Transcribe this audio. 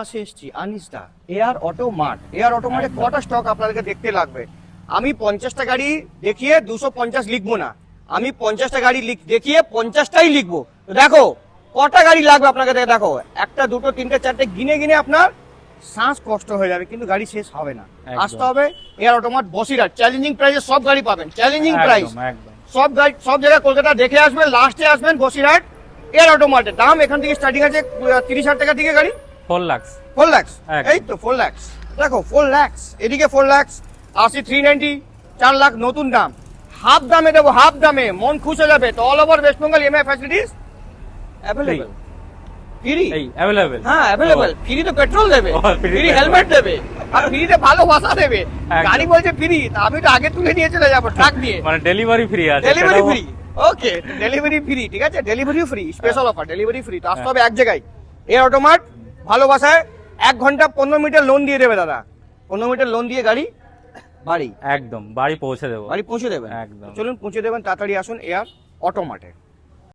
পাশে এসছি আনিসদা Air Auto Mart. Air Auto মার্টে কটা স্টক আপনাদেরকে দেখতে লাগবে? আমি 50টা গাড়ি দেখিয়ে 250 লিখবো না, আমি 50টা গাড়ি দেখিয়ে 50টাই লিখবো। তো দেখো কটা গাড়ি লাগবে আপনাকে, দেখো একটা দুটো তিনটে চারটে গিনে গিনে আপনার শ্বাস কষ্ট হয়ে যাবে, কিন্তু গাড়ি শেষ হবে না। আসতে হবে air Auto mart Basirhat. Challenging প্রাইসে সব গাড়ি পাবেন, চ্যালেঞ্জিং প্রাইস সব গাড়ি সব জায়গায়। কলকাতা দেখে আসবেন, লাস্টে আসবেন বসিরহাট এয়ার অটো মার্টের। দাম এখান থেকে স্টার্টিং আছে 30,000 টাকা থেকে গাড়ি 4 লাখ। 4 লাখ, এই তো 4 লাখ। দেখো 4 লাখ, এদিকে 4 লাখ, আসি 390, 4 লাখ নতুন দাম। হাফ দামে দেবো, হাফ দামে, মন খুশ হয়ে যাবে। তো all over West Bengal EMI facilities available, free. এই অ্যাভেলেবল, হ্যাঁ অ্যাভেলেবল। ফ্রি তো পেট্রোল দেবে, ফ্রি হেলমেট দেবে, আর ফ্রিতে ভালোবাসা দেবে। গাড়ি বলছে ফ্রি, তা আমি তো আগে তুলে নিয়ে চলে যাবো ট্রাক নিয়ে। মানে ডেলিভারি ফ্রি আছে, ডেলিভারি ফ্রি, ওকে ডেলিভারি ফ্রি, ঠিক আছে, delivery free, special offer delivery free. তো আসতে হবে এক জায়গায়, এয়ার অটো মার্ট। ভালোবাসায় 1 ঘন্টা 15 মিনিটের লোন দিয়ে দেবে দাদা, 15 মিনিটের লোন দিয়ে গাড়ি বাড়ি একদম বাড়ি পৌঁছে দেবো, বাড়ি পৌঁছে দেবেন। একদম। চলুন পৌঁছে দেবেন, তাড়াতাড়ি আসুন এয়ার অটো মার্টে।